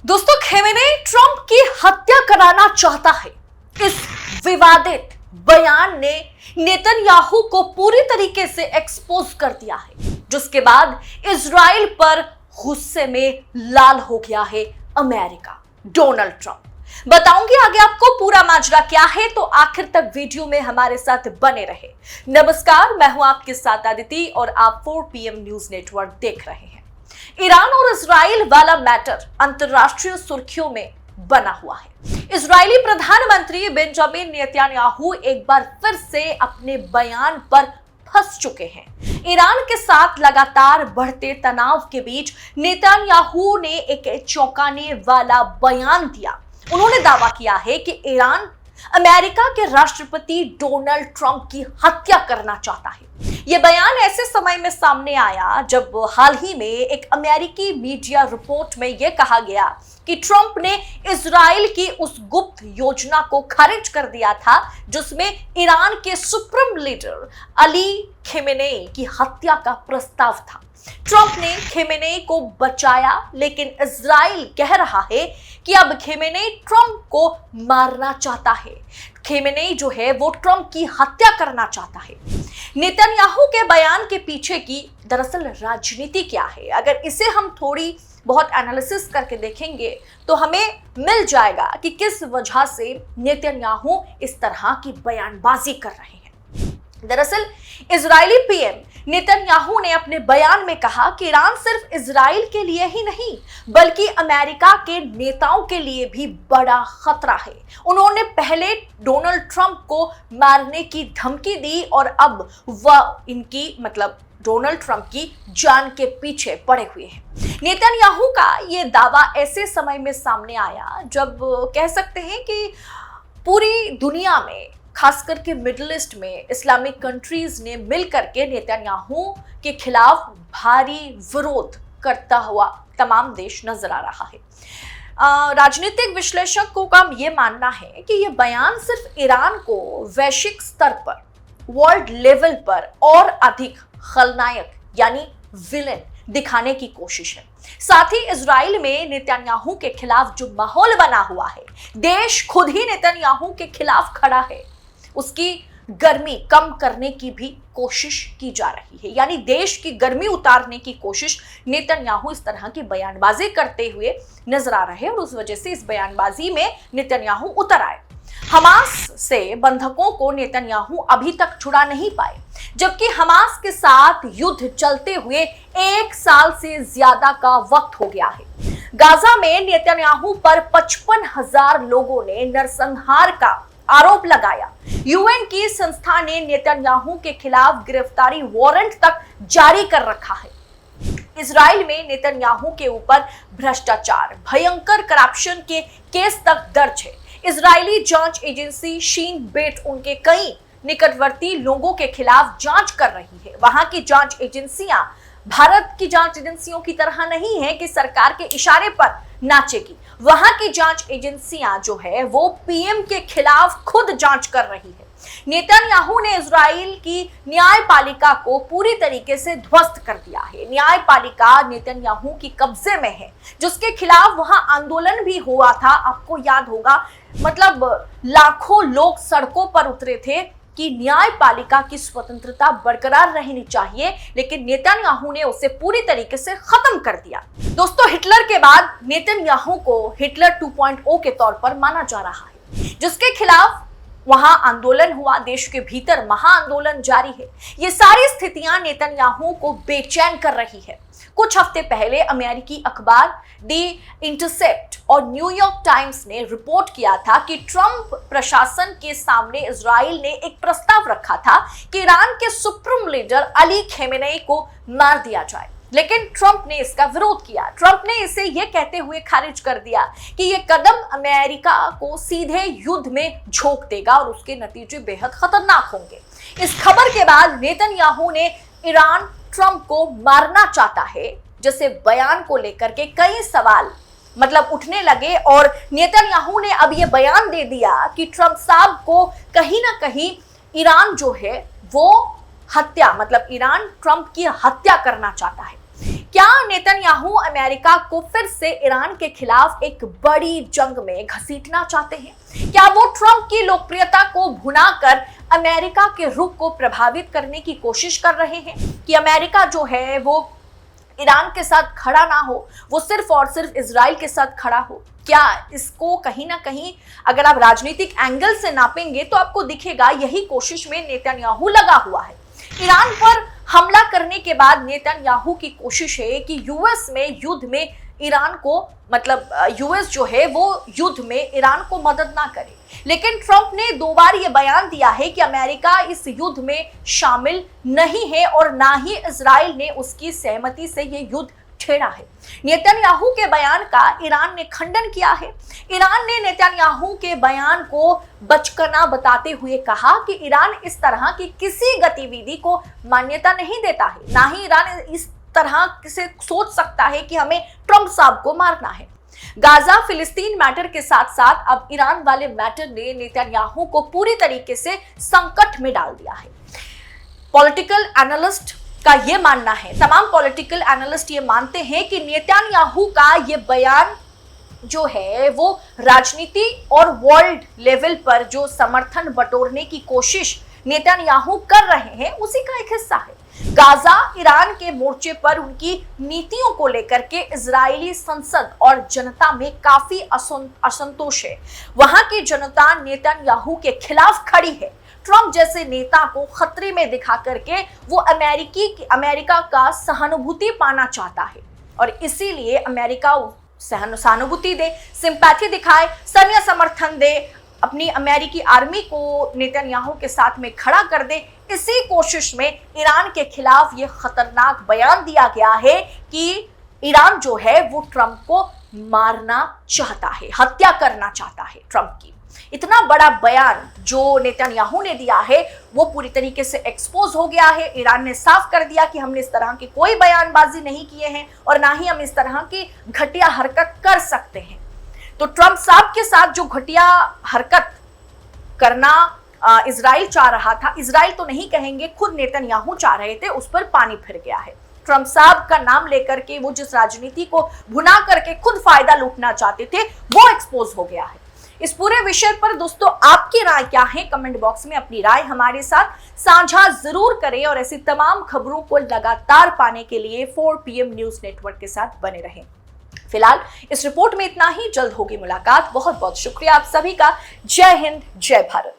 दोस्तों, खेमेनेई ट्रंप की हत्या कराना चाहता है। इस विवादित बयान ने नेतन्याहू को पूरी तरीके से एक्सपोज कर दिया है, जिसके बाद इजराइल पर गुस्से में लाल हो गया है अमेरिका। Donald Trump. बताऊंगी आगे आपको पूरा माजरा क्या है, तो आखिर तक वीडियो में हमारे साथ बने रहे। नमस्कार, मैं हूं आपके साथ आदिति और आप 4 PM न्यूज नेटवर्क देख रहे हैं। ईरान और इजराइल वाला मैटर अंतरराष्ट्रीय सुर्खियों में बना हुआ है। इजरायली प्रधानमंत्री बेंजामिन नेतन्याहू एक बार फिर से अपने बयान पर फंस चुके हैं। ईरान के साथ लगातार बढ़ते तनाव के बीच नेतन्याहू ने एक चौंकाने वाला बयान दिया। उन्होंने दावा किया है कि ईरान अमेरिका के राष्ट्रपति डोनाल्ड ट्रंप की हत्या करना चाहता है। यह बयान ऐसे समय में सामने आया जब हाल ही में एक अमेरिकी मीडिया रिपोर्ट में यह कहा गया कि ट्रंप ने इजराइल की उस गुप्त योजना को खारिज कर दिया था जिसमें ईरान के सुप्रीम लीडर अली खेमेनेई की हत्या का प्रस्ताव था। ट्रंप ने खेमेनेई को बचाया, लेकिन इजराइल कह रहा है कि अब खेमेनेई ट्रंप को मारना चाहता है। खेमेनेई जो है वो ट्रंप की हत्या करना चाहता है। नेतन्याहू के बयान के पीछे की दरअसल राजनीति क्या है, अगर इसे हम थोड़ी बहुत एनालिसिस करके देखेंगे तो हमें मिल जाएगा कि किस वजह से नेतन्याहू इस तरह की बयानबाजी कर रहे हैं। दरअसल इजरायली पीएम नेतन्याहू ने अपने बयान में कहा कि ईरान सिर्फ इजराइल के लिए ही नहीं बल्कि अमेरिका के नेताओं के लिए भी बड़ा खतरा है। उन्होंने पहले डोनाल्ड ट्रंप को मारने की धमकी दी और अब वह डोनाल्ड ट्रंप की जान के पीछे पड़े हुए हैं। नेतन्याहू का यह दावा ऐसे समय में सामने आया जब कह सकते हैं कि पूरी दुनिया में, खास करके मिडिल ईस्ट में इस्लामिक कंट्रीज ने मिलकर के नेतन्याहू के खिलाफ भारी विरोध करता हुआ तमाम देश नजर आ रहा है। राजनीतिक विश्लेषकों का ये मानना है कि ये बयान सिर्फ ईरान को वैश्विक स्तर पर, वर्ल्ड लेवल पर और अधिक खलनायक यानी विलेन दिखाने की कोशिश है। साथ ही इजराइल में नेतन्याहू के खिलाफ जो माहौल बना हुआ है, देश खुद ही नेतन्याहू के खिलाफ खड़ा है, उसकी गर्मी कम करने की भी कोशिश की जा रही है। यानी देश की गर्मी उतारने की कोशिश नेतन्याहू इस तरह की बयानबाजी करते हुए नजर आ रहे हैं और उस वजह से इस बयानबाजी में नेतन्याहू उतर आए। हमास से बंधकों को नेतन्याहू अभी तक छुड़ा नहीं पाए, जबकि हमास के साथ युद्ध चलते हुए 1 साल से ज्यादा का वक्त हो गया है। गाजा में नेतन्याहू पर 55,000 लोगों ने नरसंहार का आरोप लगाया। यूएन की संस्था ने नेतन्याहू के खिलाफ गिरफ्तारी वारंट तक जारी कर रखा है। इजराइल में नेतन्याहू के ऊपर भ्रष्टाचार, भयंकर करप्शन के केस तक दर्ज है। इजरायली जांच एजेंसी शीन बेट उनके कई निकटवर्ती लोगों के खिलाफ जांच कर रही है। वहां की जांच एजेंसियां भारत की जांच एजेंसियों की तरह नहीं है कि सरकार के इशारे पर नाचेगी। वहां की जांच एजेंसियां जो है वो पीएम के खिलाफ खुद जांच कर रही है। नेतन्याहू ने इजराइल की न्यायपालिका को पूरी तरीके से ध्वस्त कर दिया है। न्यायपालिका नेतन्याहू की कब्जे में है, जिसके खिलाफ वहां आंदोलन भी हुआ था। आपको याद होगा, लाखों लोग सड़कों पर उतरे थे कि न्यायपालिका की स्वतंत्रता बरकरार रहनी चाहिए, लेकिन नेतन्याहू ने उसे पूरी तरीके से खत्म कर दिया। दोस्तों, हिटलर के बाद नेतन्याहू को हिटलर 2.0 के तौर पर माना जा रहा है, जिसके खिलाफ वहां आंदोलन हुआ। देश के भीतर महाआंदोलन जारी है। ये सारी स्थितियां नेतन्याहू को बेचैन कर रही है। कुछ हफ्ते पहले अमेरिकी अखबार दी इंटरसेप्ट और न्यूयॉर्क टाइम्स ने रिपोर्ट किया था कि ट्रंप प्रशासन के सामने इजराइल ने एक प्रस्ताव रखा था कि ईरान के सुप्रीम लीडर अली खेमेनेई को मार दिया जाए, लेकिन ट्रंप ने इसका विरोध किया। ट्रंप ने इसे यह कहते हुए खारिज कर दिया कि यह कदम अमेरिका को सीधे युद्ध में झोंक देगा और उसके नतीजे बेहद खतरनाक होंगे। इस खबर के बाद नेतन्याहू ने ईरान ट्रंप को मारना चाहता है जैसे बयान को लेकर के कई सवाल उठने लगे और नेतन्याहू ने अब यह बयान दे दिया कि ट्रंप साहब को कहीं ना कहीं ईरान जो है वो हत्या ईरान ट्रंप की हत्या करना चाहता है। क्या नेतन्याहू अमेरिका को फिर से ईरान के खिलाफ एक बड़ी जंग में घसीटना चाहते हैं? क्या वो ट्रंप की लोकप्रियता को भुनाकर अमेरिका के रुख को प्रभावित करने की कोशिश कर रहे हैं कि अमेरिका जो है वो ईरान के साथ खड़ा ना हो, वो सिर्फ और सिर्फ इजराइल के साथ खड़ा हो? क्या इसको कहीं ना कहीं अगर आप राजनीतिक एंगल से नापेंगे तो आपको दिखेगा यही कोशिश में नेतन्याहू लगा हुआ है। ईरान पर हमला करने के बाद नेतन्याहू की कोशिश है कि यूएस में युद्ध में ईरान को यूएस जो है वो युद्ध में ईरान को मदद ना करे। लेकिन ट्रंप ने 2 बार ये बयान दिया है कि अमेरिका इस युद्ध में शामिल नहीं है और ना ही इजराइल ने उसकी सहमति से ये युद्ध छेड़ा है। नेतन्याहू के बयान का ईरान ने खंडन किया है। ईरान ने नेतन्याहू के बयान को बचकाना बताते हुए कहा कि ईरान इस तरह की किसी गतिविधि को मान्यता नहीं देता है, ना ही ईरान इस तरह से सोच सकता है कि हमें ट्रंप साहब को मारना है। गाजा फिलिस्तीन मैटर के साथ साथ अब ईरान वाले मैटर ने नेतन्याहू को पूरी तरीके से संकट में डाल दिया है। पॉलिटिकल एनालिस्ट का ये मानना है, तमाम पॉलिटिकल एनालिस्ट ये मानते हैं कि नेतन्याहू का ये बयान जो है वो राजनीति और वर्ल्ड लेवल पर जो समर्थन बटोरने की कोशिश नेतन्याहू कर रहे हैं उसी का एक हिस्सा है। गाजा ईरान के मोर्चे पर उनकी नीतियों को लेकर के इजरायली संसद और जनता में काफी असंतोष है। वहां की जनता नेतन्याहू के खिलाफ खड़ी है। ट्रंप जैसे नेता को खतरे में दिखा करके वो अमेरिका का सहानुभूति पाना चाहता है और इसीलिए अमेरिका सहानुभूति दे, सिंपैथी दिखाए, सैन्य समर्थन दे, अपनी अमेरिकी आर्मी को नेतन्याहू के साथ में खड़ा कर दे। इसी कोशिश में ईरान के खिलाफ ये खतरनाक बयान दिया गया है कि ईरान जो है वो ट्रंप को मारना चाहता है, हत्या करना चाहता है ट्रंप की। इतना बड़ा बयान जो नेतन्याहू ने दिया है वो पूरी तरीके से एक्सपोज हो गया है। ईरान ने साफ कर दिया कि हमने इस तरह की कोई बयानबाजी नहीं किए हैं और ना ही हम इस तरह की घटिया हरकत कर सकते हैं। तो ट्रंप साहब के साथ जो घटिया हरकत करना इजराइल चाह रहा था, इजराइल तो नहीं कहेंगे, खुद नेतन्याहू चाह रहे थे, उस पर पानी फिर गया है। ट्रंप साहब का नाम लेकर के वो जिस राजनीति को भुना करके खुद फायदा लूटना चाहते थे वो एक्सपोज हो गया है। इस पूरे विषय पर दोस्तों आपकी राय क्या है? कमेंट बॉक्स में अपनी राय हमारे साथ साझा जरूर करें और ऐसी तमाम खबरों को लगातार पाने के लिए 4 PM न्यूज नेटवर्क के साथ बने रहें। फिलहाल इस रिपोर्ट में इतना ही, जल्द होगी मुलाकात। बहुत बहुत शुक्रिया आप सभी का। जय हिंद, जय भारत।